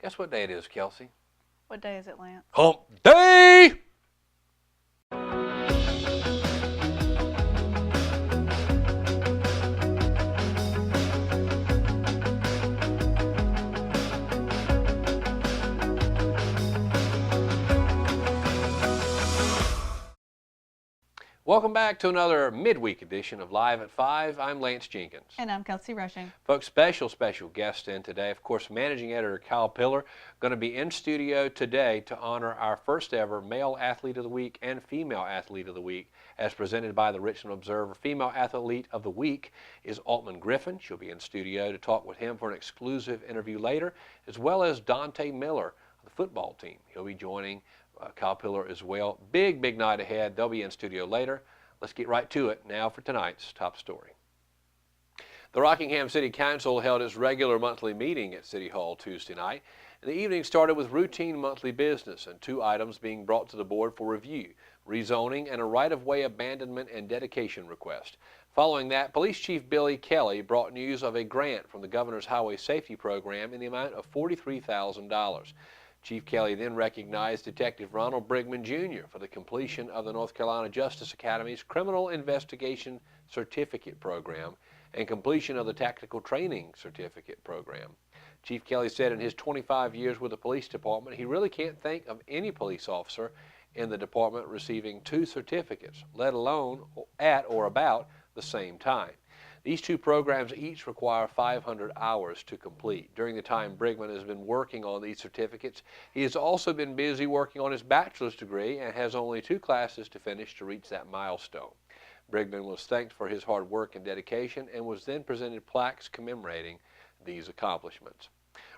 Guess what day it is, Kelsey? What day is it, Lance? Hump Day! Welcome back to another midweek edition of Live at 5. I'm Lance Jenkins. And I'm Kelsey Rushing. Folks, special guest in today. Of course, Managing Editor Kyle Pillar going to be in studio today to honor our first ever Male Athlete of the Week and Female Athlete of the Week as presented by the Richmond Observer. Female Athlete of the Week is Altman Griffin. She'll be in studio to talk with him for an exclusive interview later, as well as Dante Miller of the football team. He'll be joining Kyle Pillar as well. Big night ahead. They'll be in studio later. Let's get right to it now for tonight's top story. The Rockingham City Council held its regular monthly meeting at City Hall Tuesday night, and the evening started with routine monthly business and 2 items being brought to the board for review: rezoning and a right-of-way abandonment and dedication request. Following that, Police Chief Billy Kelly brought news of a grant from the Governor's Highway Safety Program in the amount of $43,000. Chief Kelly then recognized Detective Ronald Brigman, Jr. for the completion of the North Carolina Justice Academy's Criminal Investigation Certificate Program and completion of the Tactical Training Certificate Program. Chief Kelly said in his 25 years with the police department, he really can't think of any police officer in the department receiving 2 certificates, let alone at or about the same time. These 2 programs each require 500 hours to complete. During the time Brigman has been working on these certificates, he has also been busy working on his bachelor's degree and has only 2 classes to finish to reach that milestone. Brigman was thanked for his hard work and dedication and was then presented plaques commemorating these accomplishments.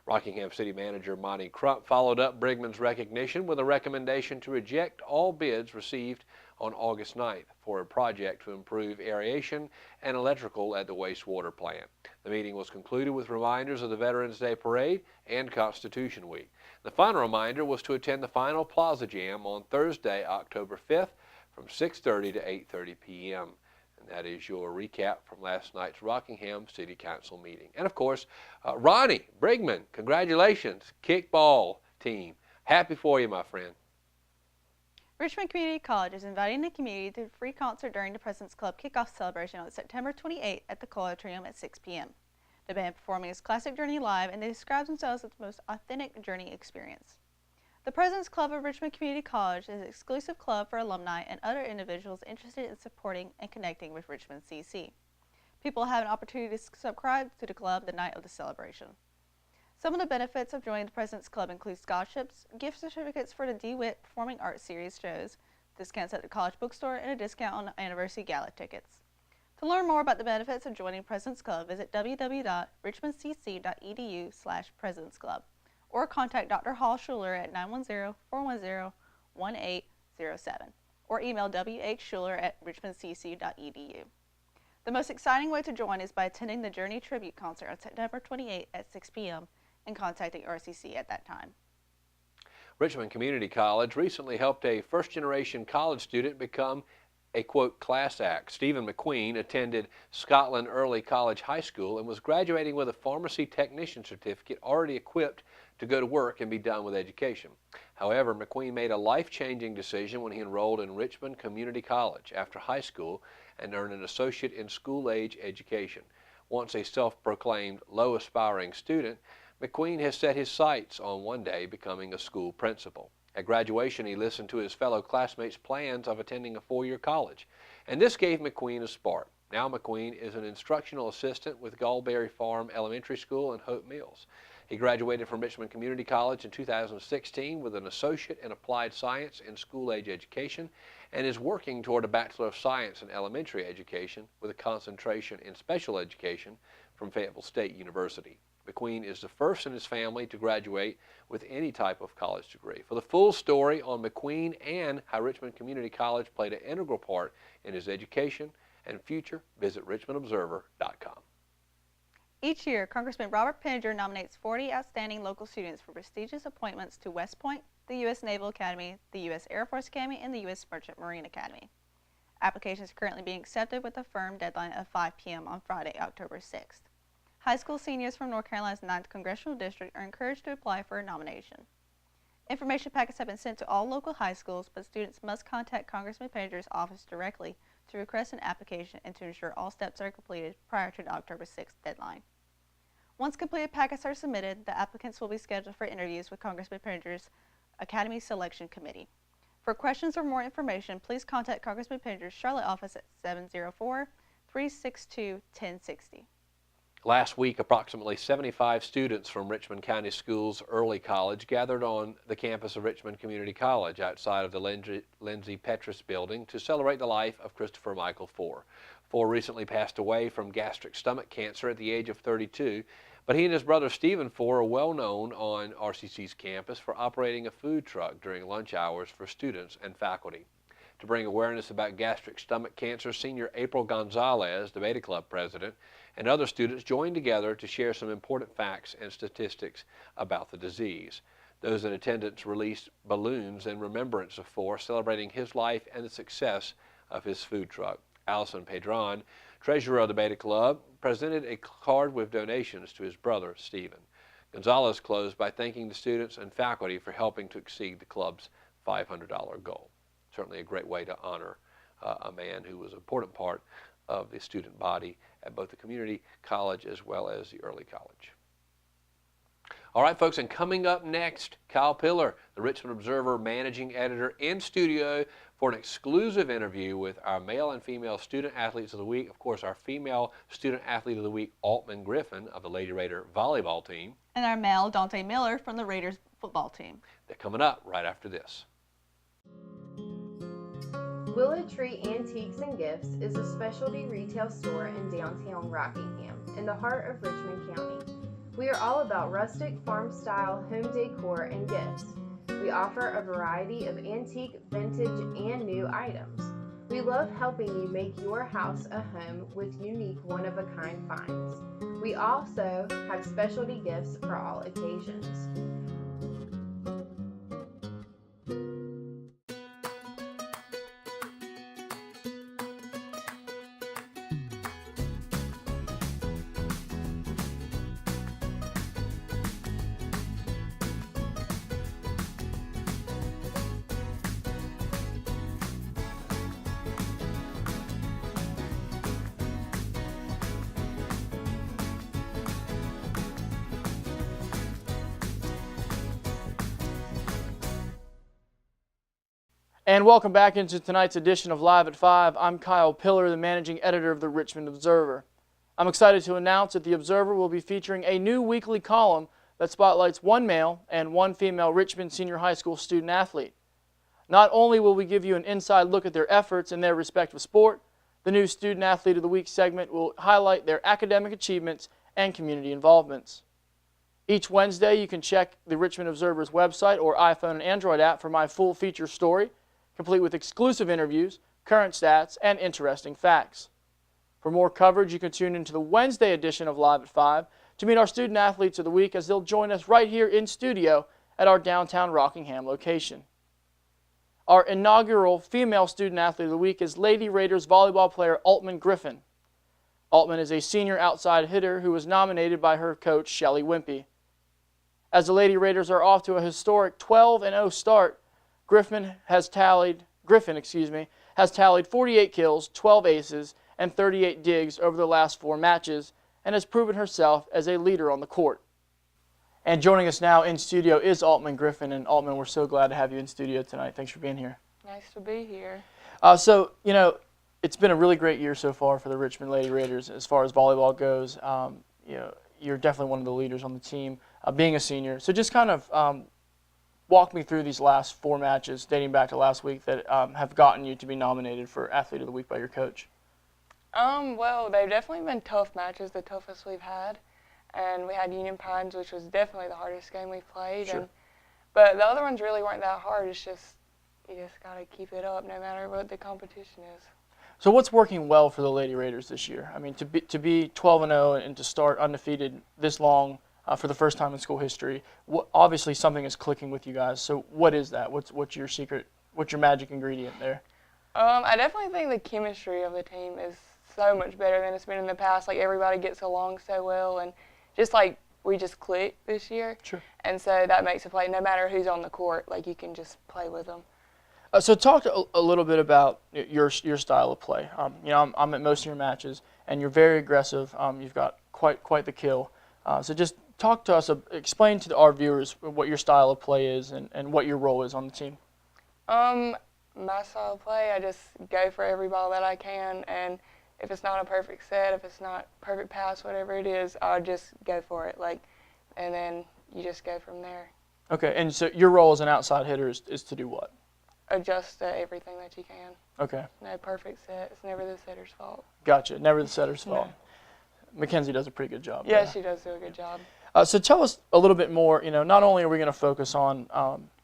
Rockingham City Manager Monty Crump followed up Brigman's recognition with a recommendation to reject all bids received on August 9th for a project to improve aeration and electrical at the wastewater plant. The meeting was concluded with reminders of the Veterans Day Parade and Constitution Week. The final reminder was to attend the final Plaza Jam on Thursday, October 5th from 6:30 to 8:30 p.m. And that is your recap from last night's Rockingham City Council meeting. And of course, Ronnie Brigman, congratulations, kickball team. Happy for you, my friend. Richmond Community College is inviting the community to a free concert during the President's Club kickoff celebration on September 28th at the Cole Atrium at 6 p.m. The band performing is Classic Journey Live, and they describe themselves as the most authentic Journey experience. The President's Club of Richmond Community College is an exclusive club for alumni and other individuals interested in supporting and connecting with Richmond CC. People have an opportunity to subscribe to the club the night of the celebration. Some of the benefits of joining the President's Club include scholarships, gift certificates for the DeWitt Performing Arts Series shows, discounts at the college bookstore, and a discount on anniversary gala tickets. To learn more about the benefits of joining President's Club, visit www.richmondcc.edu/presidentsclub or contact Dr. Hall Schuler at 910-410-1807 or email whschuler@richmondcc.edu. The most exciting way to join is by attending the Journey Tribute Concert on September 28th at 6 p.m. and contacting RCC at that time. Richmond Community College recently helped a first-generation college student become a, quote, class act. Stephen McQueen attended Scotland Early College High School and was graduating with a pharmacy technician certificate already equipped to go to work and be done with education. However, McQueen made a life-changing decision when he enrolled in Richmond Community College after high school and earned an associate in school-age education. Once a self-proclaimed low-aspiring student, McQueen has set his sights on one day becoming a school principal. At graduation, he listened to his fellow classmates' plans of attending a 4-year college, and this gave McQueen a spark. Now McQueen is an instructional assistant with Gallberry Farm Elementary School in Hope Mills. He graduated from Richmond Community College in 2016 with an associate in applied science in school-age education and is working toward a Bachelor of Science in elementary education with a concentration in special education from Fayetteville State University. McQueen is the first in his family to graduate with any type of college degree. For the full story on McQueen and how Richmond Community College played an integral part in his education and future, visit richmondobserver.com. Each year, Congressman Robert Penninger nominates 40 outstanding local students for prestigious appointments to West Point, the U.S. Naval Academy, the U.S. Air Force Academy, and the U.S. Merchant Marine Academy. Applications are currently being accepted with a firm deadline of 5 p.m. on Friday, October 6th. High school seniors from North Carolina's 9th Congressional District are encouraged to apply for a nomination. Information packets have been sent to all local high schools, but students must contact Congressman Painter's office directly to request an application and to ensure all steps are completed prior to the October 6th deadline. Once completed packets are submitted, the applicants will be scheduled for interviews with Congressman Painter's Academy Selection Committee. For questions or more information, please contact Congressman Painter's Charlotte office at 704-362-1060. Last week, approximately 75 students from Richmond County Schools Early College gathered on the campus of Richmond Community College outside of the Lindsay Petrus building to celebrate the life of Christopher Michael Four. Four recently passed away from gastric stomach cancer at the age of 32, but he and his brother Stephen Four are well known on RCC's campus for operating a food truck during lunch hours for students and faculty. To bring awareness about gastric stomach cancer, senior April Gonzalez, the Beta Club president, and other students joined together to share some important facts and statistics about the disease. Those in attendance released balloons in remembrance of Four, celebrating his life and the success of his food truck. Allison Pedron, treasurer of the Beta Club, presented a card with donations to his brother, Stephen. Gonzalez closed by thanking the students and faculty for helping to exceed the club's $500 goal. Certainly a great way to honor a man who was an important part of the student body at both the community college as well as the early college. All right, folks, and coming up next, Kyle Pillar, the Richmond Observer managing editor, in studio for an exclusive interview with our male and female student athletes of the week. Of course, our female student athlete of the week, Altman Griffin of the Lady Raider volleyball team. And our male, Dante Miller from the Raiders football team. They're coming up right after this. Willow Tree Antiques and Gifts is a specialty retail store in downtown Rockingham, in the heart of Richmond County. We are all about rustic, farm-style home decor and gifts. We offer a variety of antique, vintage, and new items. We love helping you make your house a home with unique, one-of-a-kind finds. We also have specialty gifts for all occasions. And welcome back into tonight's edition of Live at 5. I'm Kyle Pillar, the managing editor of the Richmond Observer. I'm excited to announce that the Observer will be featuring a new weekly column that spotlights one male and one female Richmond Senior High School student athlete. Not only will we give you an inside look at their efforts in their respective sport, the new Student Athlete of the Week segment will highlight their academic achievements and community involvements. Each Wednesday, you can check the Richmond Observer's website or iPhone and Android app for my full feature story, complete with exclusive interviews, current stats, and interesting facts. For more coverage, you can tune into the Wednesday edition of Live at 5 to meet our Student Athletes of the Week as they'll join us right here in studio at our downtown Rockingham location. Our inaugural female Student Athlete of the Week is Lady Raiders volleyball player Altman Griffin. Altman is a senior outside hitter who was nominated by her coach, Shelly Wimpy. As the Lady Raiders are off to a historic 12-0 start, Griffin has tallied 48 kills, 12 aces, and 38 digs over the last 4 matches, and has proven herself as a leader on the court. And joining us now in studio is Altman Griffin. And Altman, we're so glad to have you in studio tonight. Thanks for being here. Nice to be here. So, you know, it's been a really great year so far for the Richmond Lady Raiders as far as volleyball goes. You know, you're definitely one of the leaders on the team, being a senior. So just kind of walk me through these last 4 matches dating back to last week that have gotten you to be nominated for Athlete of the Week by your coach. Well, they've definitely been tough matches, the toughest we've had. And we had Union Pines, which was definitely the hardest game we've played. Sure. But the other ones really weren't that hard. It's just, you just got to keep it up no matter what the competition is. So what's working well for the Lady Raiders this year? I mean, to be 12-0 and to start undefeated this long for the first time in school history, obviously something is clicking with you guys. So what is that? What's your secret? What's your magic ingredient there? I definitely think the chemistry of the team is so much better than it's been in the past. Like, everybody gets along so well, and just like we just click this year. Sure. And so that makes it play, no matter who's on the court, like, you can just play with them. So talk a little bit about your style of play. I'm at most of your matches, and you're very aggressive. You've got quite the kill. So just talk to us, explain to our viewers what your style of play is and what your role is on the team. My style of play, I just go for every ball that I can, and if it's not a perfect set, if it's not perfect pass, whatever it is, I'll just go for it. Like, and then you just go from there. Okay, and so your role as an outside hitter is to do what? Adjust to everything that you can. Okay, No perfect set. It's never the setter's fault. gotcha. Never the setter's fault. Mackenzie does a pretty good job. Yeah, there. she does do a good job. So tell us a little bit more. Not only are we going to focus on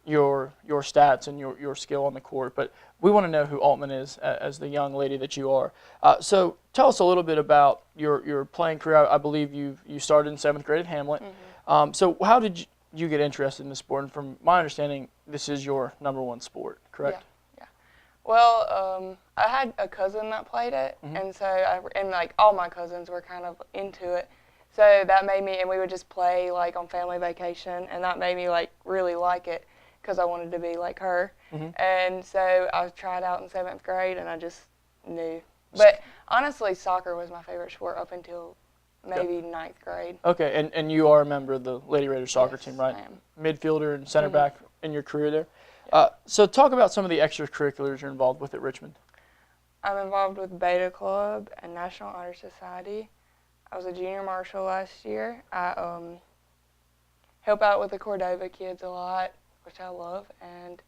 your stats and your skill on the court, but we want to know who Altman is as the young lady that you are. So tell us a little bit about your playing career. I believe you started in 7th grade at Hamlet. Mm-hmm. So how did you get interested in the sport? And from my understanding, this is your #1 sport, correct? Yeah. Well, I had a cousin that played it, Mm-hmm. and so like all my cousins were kind of into it. So that made me, and we would just play like on family vacation, and that made me like really like it because I wanted to be like her. Mm-hmm. And so I tried out in 7th grade, and I just knew. But honestly, soccer was my favorite sport up until maybe 9th grade. Okay, and you are a member of the Lady Raiders soccer Yes, team, right? I am. Midfielder and center Mhm. back in your career there. So talk about some of the extracurriculars you're involved with at Richmond. I'm involved with Beta Club and National Honor Society. I was a junior marshal last year. I help out with the Cordova kids a lot, which I love. And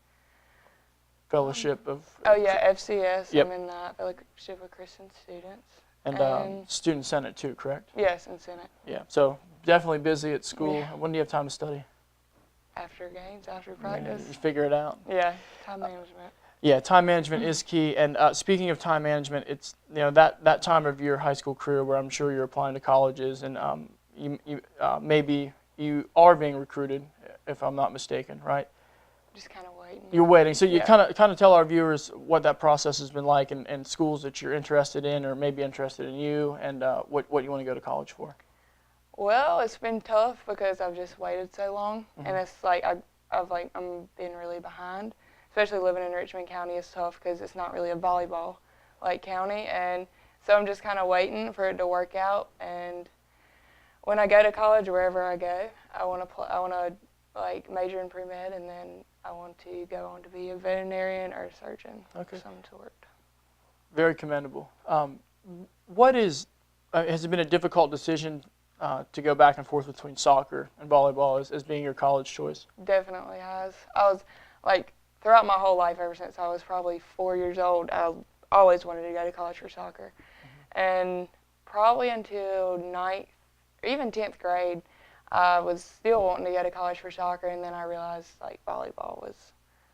Fellowship of FCS. Yep. I'm in that Fellowship of Christian Students. and Student Senate too, correct? Yes, and Senate. Yeah. So definitely busy at school. Yeah. When do you have time to study? After games, after practice. You figure it out. Yeah, time management. Yeah, time management is key. And speaking of time management, it's that time of your high school career where I'm sure you're applying to colleges, and maybe you are being recruited, if I'm not mistaken, right? Just kind of waiting. You're waiting. So you Yeah. kind of tell our viewers what that process has been like, and schools that you're interested in or maybe interested in you, and what you want to go to college for. Well, it's been tough because I've just waited so long, and it's like I'm been really behind. Especially living in Richmond County is tough because it's not really a volleyball like county, and so I'm just kind of waiting for it to work out. And when I go to college, wherever I go, I want to like major in pre-med, and then I want to go on to be a veterinarian or a surgeon Okay. of some sort. Very commendable. Has it been a difficult decision to go back and forth between soccer and volleyball as being your college choice? Definitely has. I was like throughout my whole life, ever since I was probably 4 years old, I always wanted to go to college for soccer, and probably until 9th or even 10th grade, I was still wanting to go to college for soccer, and then I realized like volleyball was.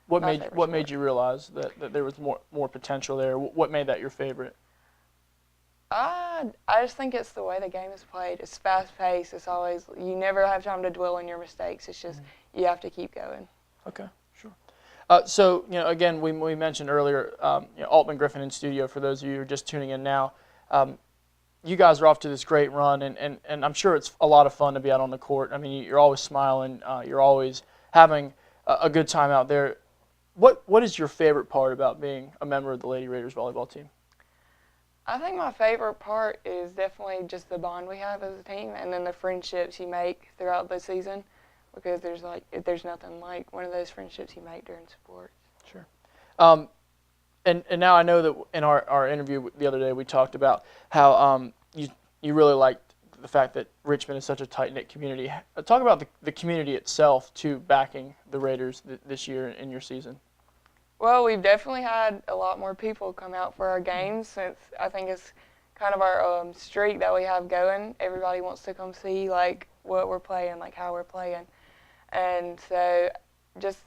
What My made favorite what sport. made you realize that there was more potential there? What made that your favorite? I just think it's the way the game is played. It's fast-paced. It's always, you never have time to dwell on your mistakes. It's just, you have to keep going. Okay, sure. So, again, we mentioned earlier, Altman Griffin in studio, for those of you who are just tuning in now. You guys are off to this great run, and I'm sure it's a lot of fun to be out on the court. I mean, you're always smiling. You're always having a good time out there. What is your favorite part about being a member of the Lady Raiders volleyball team? I think my favorite part is definitely just the bond we have as a team, and then the friendships you make throughout the season, because there's nothing like one of those friendships you make during sports. Sure. And now I know that in our interview the other day we talked about how you really liked the fact that Richmond is such a tight-knit community. Talk about the community itself too, backing the Raiders this year in your season. Well, we've definitely had a lot more people come out for our games, since I think it's kind of our streak that we have going. Everybody wants to come see like what we're playing, like how we're playing, and so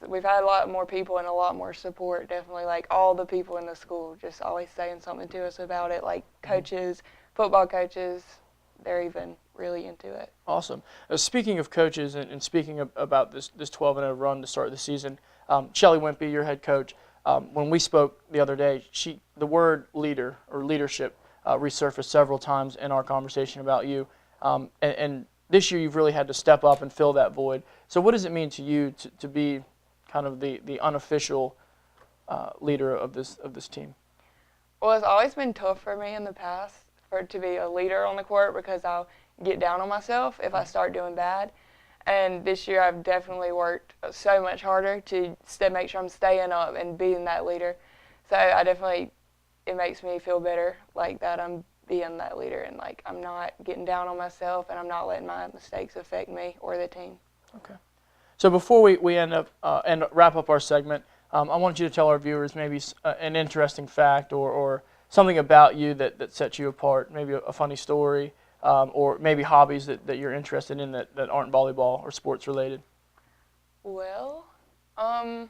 we've had a lot more people and a lot more support. Definitely, like all the people in the school just always saying something to us about it. Like coaches, football coaches, they're even really into it. Awesome. Speaking of coaches and speaking about this 12-0 run to start the season, Shelly Wimpy, your head coach, when we spoke the other day, the word leader or leadership resurfaced several times in our conversation about you. And this year you've really had to step up and fill that void. So what does it mean to you to be kind of the unofficial leader of this team? Well, it's always been tough for me in the past to be a leader on the court because I'll get down on myself if I start doing bad. And this year I've definitely worked so much harder to make sure I'm staying up and being that leader. So it makes me feel better like that I'm being that leader and like I'm not getting down on myself and I'm not letting my mistakes affect me or the team. Okay. So before we wrap up our segment, I want you to tell our viewers maybe an interesting fact or something about you that sets you apart, maybe a funny story, or maybe hobbies that you're interested in that aren't volleyball or sports related. Well, an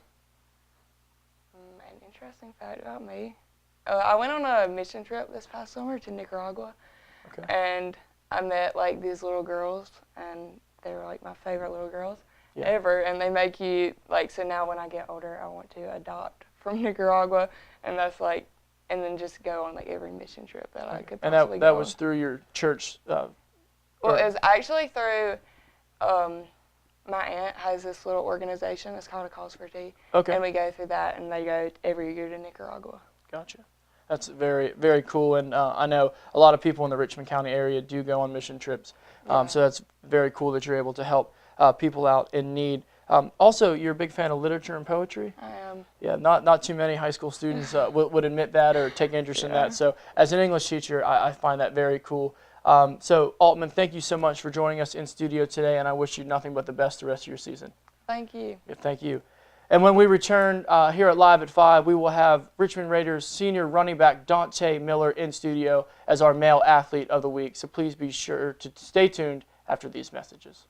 interesting fact about me. I went on a mission trip this past summer to Nicaragua, Okay. and I met like these little girls, and they were like my favorite little girls Yeah. ever. And they make you like, so now when I get older, I want to adopt from Nicaragua, and that's like, and then just go on like every mission trip that I could And possibly that go was on. through your church. Well, it was actually through. My aunt has this little organization. It's called A Cause for Tea. Okay. And we go through that, and they go every year to Nicaragua. Gotcha. That's very, very cool, and I know a lot of people in the Richmond County area do go on mission trips, so that's very cool that you're able to help people out in need. Also, you're a big fan of literature and poetry? I am. Yeah, not too many high school students would admit that or take interest in that, so as an English teacher, I find that very cool. So, Altman, thank you so much for joining us in studio today, and I wish you nothing but the best the rest of your season. Thank you. Yeah, thank you. And when we return here at Live at 5, we will have Richmond Raiders senior running back Dante Miller in studio as our male athlete of the week. So please be sure to stay tuned after these messages.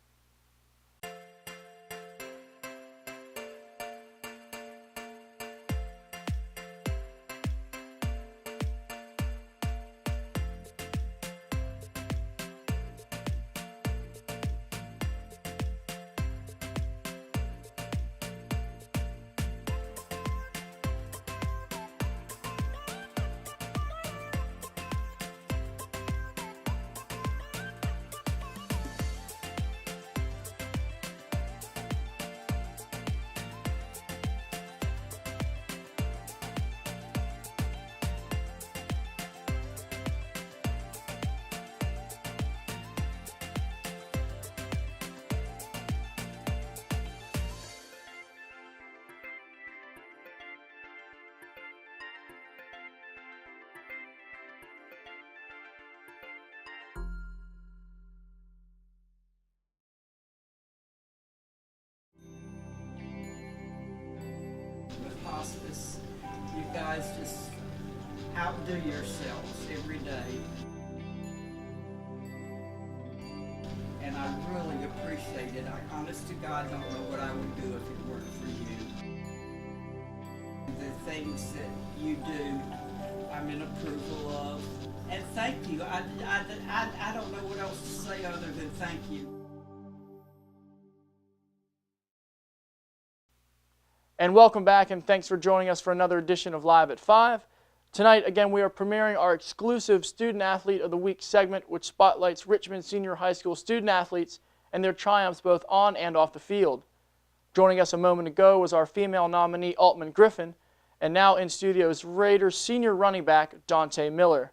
With hospice, you guys just outdo yourselves every day. And I really appreciate it. I honest to God don't know what I would do if it weren't for you. The things that you do, I'm in approval of. And thank you. I don't know what else to say other than thank you. And welcome back, and thanks for joining us for another edition of Live at 5. Tonight, again, we are premiering our exclusive Student Athlete of the Week segment, which spotlights Richmond Senior High School student athletes and their triumphs both on and off the field. Joining us a moment ago was our female nominee, Altman Griffin, and now in studio is Raiders senior running back, Dante Miller.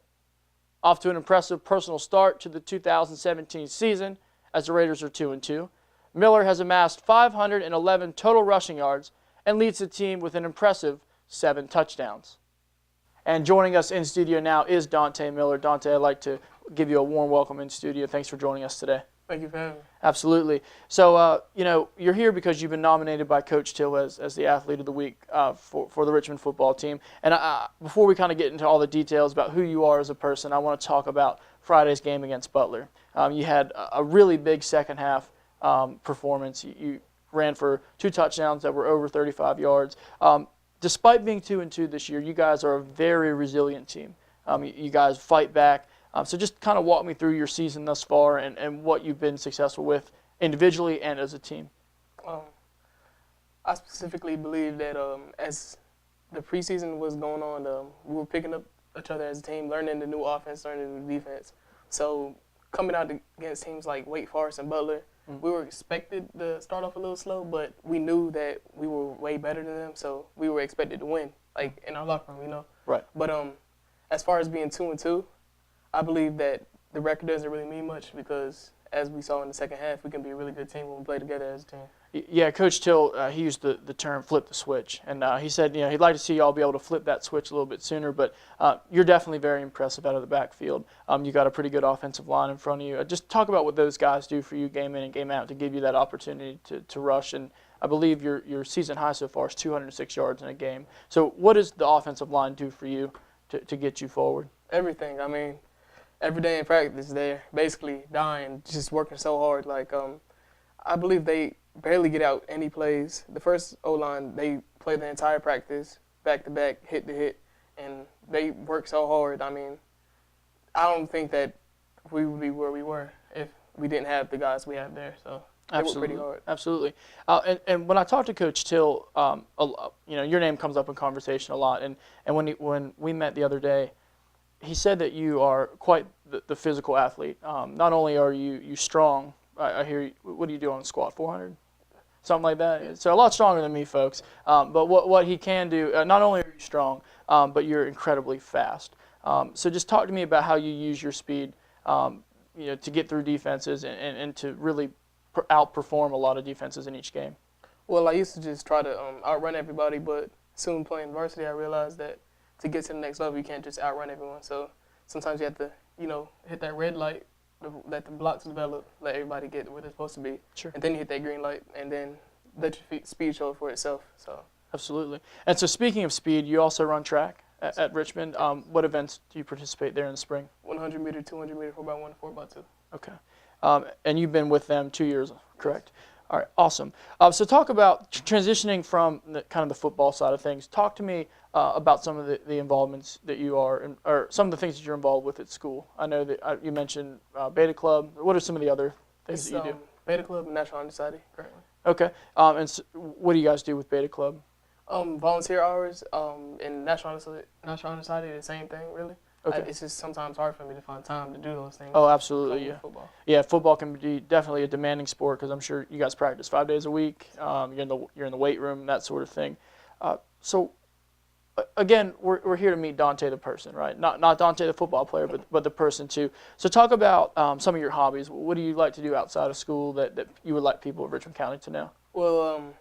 Off to an impressive personal start to the 2017 season, as the Raiders are 2-2, Miller has amassed 511 total rushing yards and leads the team with an impressive 7 touchdowns. And joining us in studio now is Dante Miller. Dante, I'd like to give you a warm welcome in studio. Thanks for joining us today. Thank you for having me. Absolutely. So, you're here because you've been nominated by Coach Till as the Athlete of the Week for the Richmond football team. And before we kind of get into all the details about who you are as a person, I want to talk about Friday's game against Butler. You had a really big second half performance. You ran for 2 touchdowns that were over 35 yards. Despite being 2-2 this year, you guys are a very resilient team. You guys fight back. So just kind of walk me through your season thus far and what you've been successful with individually and as a team. I specifically believe that as the preseason was going on, we were picking up each other as a team, learning the new offense, learning the new defense. So coming out against teams like Wake Forest and Butler, we were expected to start off a little slow, but we knew that we were way better than them, so we were expected to win, like in our locker room, you know. Right. But as far as being 2-2, I believe that the record doesn't really mean much because, as we saw in the second half, we can be a really good team when we play together as a team. Yeah, Coach Till, he used the term flip the switch, and he said he'd like to see y'all be able to flip that switch a little bit sooner, but you're definitely very impressive out of the backfield. You got a pretty good offensive line in front of you. Just talk about what those guys do for you game in and game out to give you that opportunity to rush, and I believe your season high so far is 206 yards in a game. So what does the offensive line do for you to get you forward? Everything. I mean, every day in practice, they're basically dying, just working so hard. Like, I believe they barely get out any plays. The first O-line, they play the entire practice, back-to-back, hit-to-hit, and they work so hard. I mean, I don't think that we would be where we were if we didn't have the guys we have there. So they work pretty hard. Absolutely. And when I talk to Coach Till, your name comes up in conversation a lot. And when we met the other day, he said that you are quite the physical athlete. Not only are you strong, I hear you, what do you do on the squat, 400? Something like that. So a lot stronger than me, folks. But what he can do, not only are you strong, but you're incredibly fast. So just talk to me about how you use your speed, to get through defenses and to really outperform a lot of defenses in each game. Well, I used to just try to outrun everybody, but soon playing varsity, I realized that to get to the next level, you can't just outrun everyone. So sometimes you have to, hit that red light, let the blocks develop, let everybody get where they're supposed to be. Sure. And then you hit that green light, and then let your speed show for itself. So. Absolutely. And so speaking of speed, you also run track at Richmond. What events do you participate there in the spring? 100 meter, 200 meter, 4x1, 4x2. Okay. And you've been with them 2 years, correct? All right, awesome. So talk about transitioning from kind of the football side of things. Talk to me about some of the involvements that you are, or some of the things that you're involved with at school. I know that you mentioned Beta Club. What are some of the other things that you do? Beta Club and National Honor Society currently. Okay. And so what do you guys do with Beta Club? Volunteer hours in National Honor Society, the same thing, really. Okay. It's just sometimes hard for me to find time to do those things. Oh, absolutely, yeah. Football. Yeah, football can be definitely a demanding sport because I'm sure you guys practice 5 days a week. You're in the weight room, that sort of thing. So, again, we're here to meet Dante the person, right? Not Dante the football player, but the person too. So talk about some of your hobbies. What do you like to do outside of school that you would like people of Richmond County to know? Well,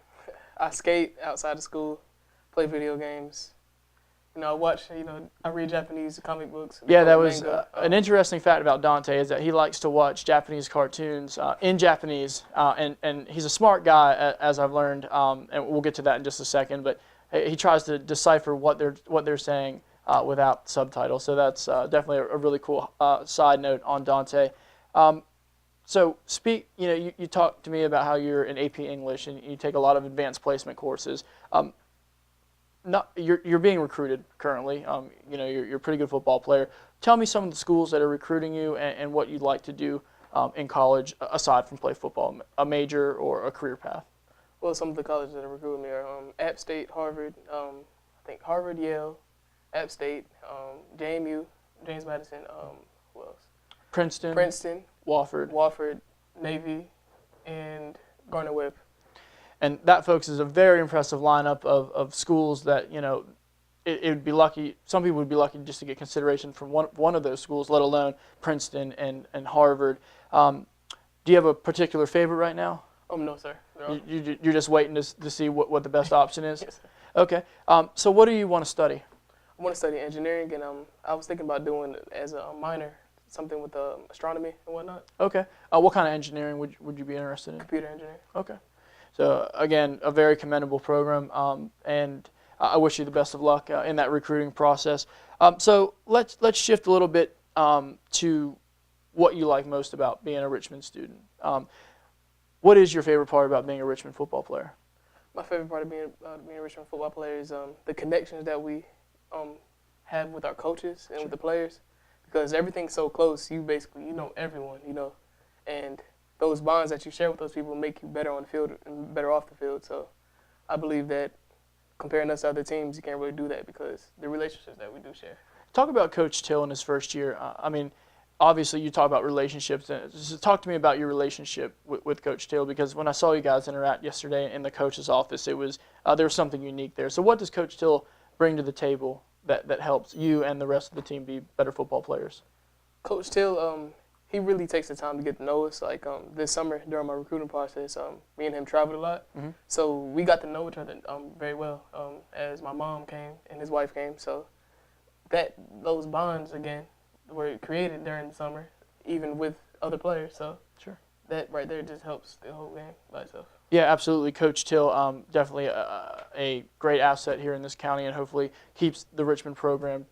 I skate outside of school, play video games. I read Japanese comic books. Yeah, that was an interesting fact about Dante is that he likes to watch Japanese cartoons in Japanese, and he's a smart guy, as I've learned, and we'll get to that in just a second. But he tries to decipher what they're saying without subtitles. So that's definitely a really cool side note on Dante. So you talked to me about how you're in AP English and you take a lot of advanced placement courses. You're being recruited currently. You're a pretty good football player. Tell me some of the schools that are recruiting you and what you'd like to do in college aside from play football, a major or a career path. Well, some of the colleges that are recruiting me are App State, Harvard, I think Harvard, Yale, App State, JMU, James Madison, who else? Princeton, Wofford, Navy, and Gardner-Webb. And that, folks, is a very impressive lineup of schools that, it would be lucky, some people would be lucky just to get consideration from one of those schools, let alone Princeton and Harvard. Do you have a particular favorite right now? No, sir. You're just waiting to see what the best option is? Yes, sir. Okay. So what do you want to study? I want to study engineering, and I was thinking about doing as a minor something with astronomy and whatnot. Okay. What kind of engineering would you be interested in? Computer engineering. Okay. So, again, a very commendable program, and I wish you the best of luck in that recruiting process. So let's shift a little bit to what you like most about being a Richmond student. What is your favorite part about being a Richmond football player? My favorite part of being a Richmond football player is the connections that we have with our coaches and with the players, because everything's so close. You basically know everyone, and those bonds that you share with those people make you better on the field and better off the field. So I believe that comparing us to other teams, you can't really do that because the relationships that we do share. Talk about Coach Till in his first year. I mean, obviously you talk about relationships. Just talk to me about your relationship with Coach Till, because when I saw you guys interact yesterday in the coach's office, it was there was something unique there. So what does Coach Till bring to the table that helps you and the rest of the team be better football players? Coach Till, he really takes the time to get to know us. Like this summer during my recruiting process, me and him traveled a lot, so we got to know each other very well. As my mom came and his wife came, so those bonds again were created during the summer, even with other players. So Sure. That right there just helps the whole game by itself. Yeah, absolutely. Coach Till, definitely a great asset here in this county, and hopefully keeps the Richmond program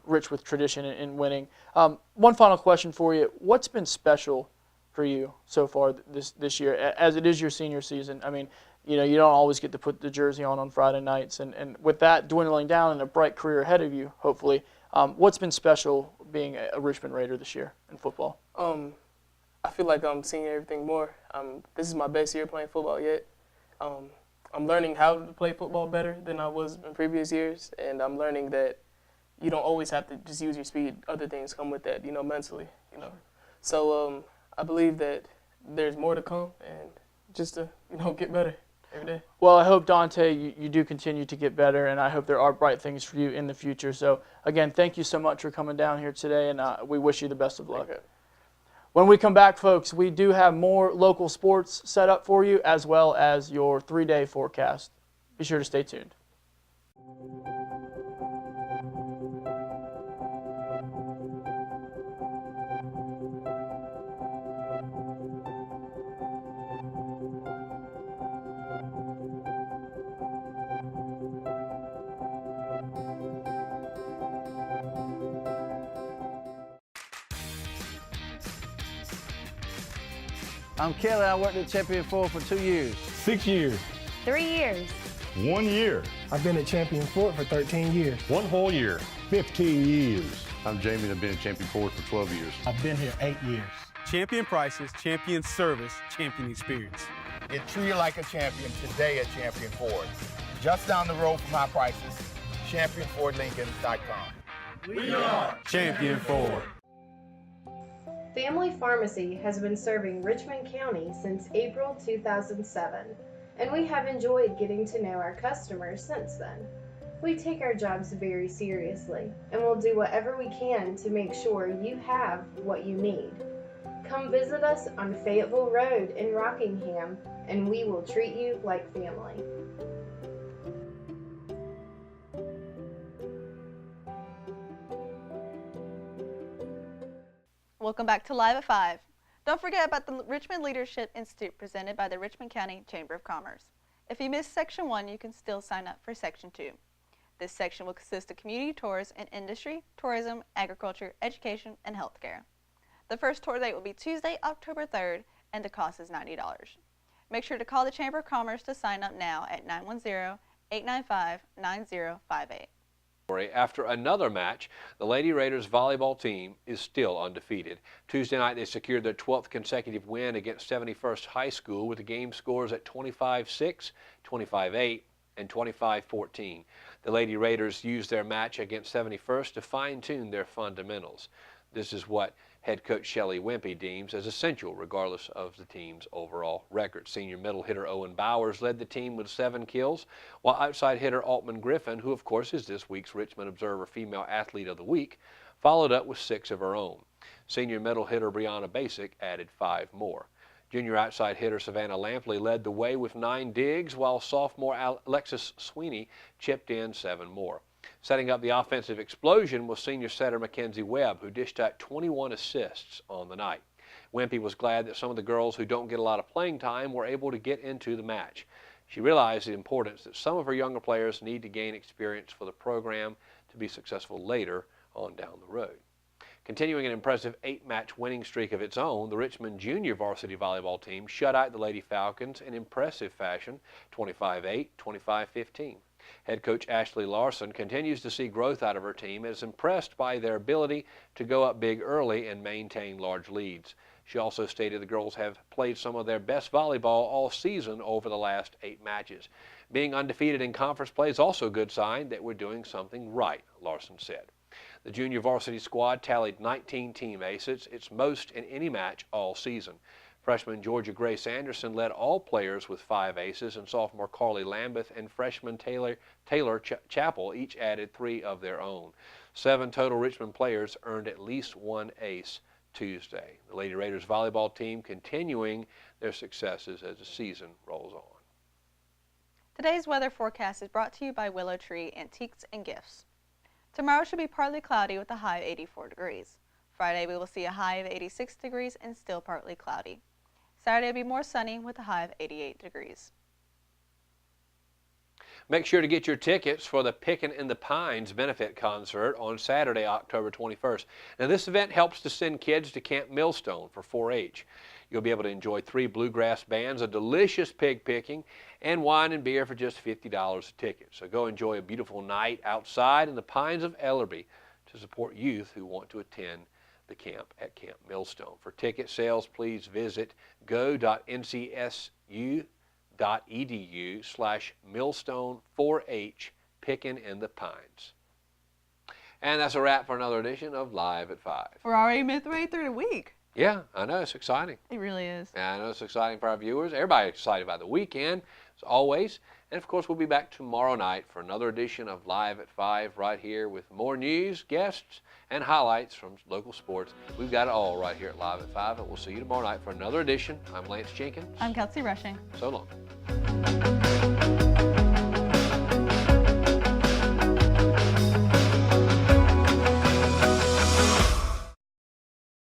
rich with tradition in winning. One final question for you. What's been special for you so far this year, as it is your senior season? I mean, you don't always get to put the jersey on Friday nights, and with that dwindling down and a bright career ahead of you, hopefully, what's been special being a Richmond Raider this year in football? I feel like I'm seeing everything more. This is my best year playing football yet. I'm learning how to play football better than I was in previous years, and I'm learning that you don't always have to just use your speed. Other things come with that, mentally, So I believe that there's more to come, and just to, get better every day. Well, I hope, Dante, you do continue to get better, and I hope there are bright things for you in the future. So, again, thank you so much for coming down here today, and we wish you the best of luck. Okay. When we come back, folks, we do have more local sports set up for you, as well as your 3-day forecast. Be sure to stay tuned. I'm Kelly. I worked at Champion Ford for 2 years. 6 years. 3 years. 1 year. I've been at Champion Ford for 13 years. 1 whole year. 15 years. I'm Jamie and I've been at Champion Ford for 12 years. I've been here 8 years. Champion prices, champion service, champion experience. Get treated like a champion today at Champion Ford. Just down the road from high prices, championfordlincoln.com. We are Champion Ford. Family Pharmacy has been serving Richmond County since April 2007, and we have enjoyed getting to know our customers since then. We take our jobs very seriously, and will do whatever we can to make sure you have what you need. Come visit us on Fayetteville Road in Rockingham, and we will treat you like family. Welcome back to Live at 5. Don't forget about the Richmond Leadership Institute presented by the Richmond County Chamber of Commerce. If you missed Section 1, you can still sign up for Section 2. This section will consist of community tours in industry, tourism, agriculture, education, and healthcare. The first tour date will be Tuesday, October 3rd, and the cost is $90. Make sure to call the Chamber of Commerce to sign up now at 910-895-9058. After another match, the Lady Raiders volleyball team is still undefeated. Tuesday night, they secured their 12th consecutive win against 71st High School with the game scores at 25-6, 25-8, and 25-14. The Lady Raiders used their match against 71st to fine-tune their fundamentals. This is what head coach Shelley Wimpy deems as essential regardless of the team's overall record. Senior middle hitter Owen Bowers led the team with 7 kills, while outside hitter Altman Griffin, who of course is this week's Richmond Observer Female Athlete of the Week, followed up with 6 of her own. Senior middle hitter Brianna Basic added 5 more. Junior outside hitter Savannah Lampley led the way with 9 digs, while sophomore Alexis Sweeney chipped in 7 more. Setting up the offensive explosion was senior setter Mackenzie Webb, who dished out 21 assists on the night. Wimpy was glad that some of the girls who don't get a lot of playing time were able to get into the match. She realized the importance that some of her younger players need to gain experience for the program to be successful later on down the road. Continuing an impressive 8-match winning streak of its own, the Richmond junior varsity volleyball team shut out the Lady Falcons in impressive fashion, 25-8, 25-15. Head coach Ashley Larson continues to see growth out of her team and is impressed by their ability to go up big early and maintain large leads. She also stated the girls have played some of their best volleyball all season over the last 8 matches. Being undefeated in conference play is also a good sign that we're doing something right, Larson said. The junior varsity squad tallied 19 team aces, its most in any match all season. Freshman Georgia Grace Anderson led all players with 5 aces, and sophomore Carly Lambeth and freshman Taylor Chappell each added 3 of their own. 7 total Richmond players earned at least 1 ace Tuesday. The Lady Raiders volleyball team continuing their successes as the season rolls on. Today's weather forecast is brought to you by Willow Tree Antiques and Gifts. Tomorrow should be partly cloudy with a high of 84 degrees. Friday we will see a high of 86 degrees and still partly cloudy. Saturday will be more sunny with a high of 88 degrees. Make sure to get your tickets for the Pickin' in the Pines benefit concert on Saturday, October 21st. Now, this event helps to send kids to Camp Millstone for 4-H. You'll be able to enjoy 3 bluegrass bands, a delicious pig picking, and wine and beer for just $50 a ticket. So go enjoy a beautiful night outside in the Pines of Ellerbe to support youth who want to attend the camp at Camp Millstone. For ticket sales, please visit go.ncsu.edu/Millstone4H Pickin' in the Pines. And that's a wrap for another edition of Live at 5. We're already midway through the week. Yeah, I know, it's exciting. It really is. Yeah, I know it's exciting for our viewers. Everybody's excited about the weekend, as always. And of course, we'll be back tomorrow night for another edition of Live at 5 right here with more news, guests, and highlights from local sports. We've got it all right here at Live at 5, and we'll see you tomorrow night for another edition. I'm Lance Jenkins. I'm Kelsey Rushing. So long.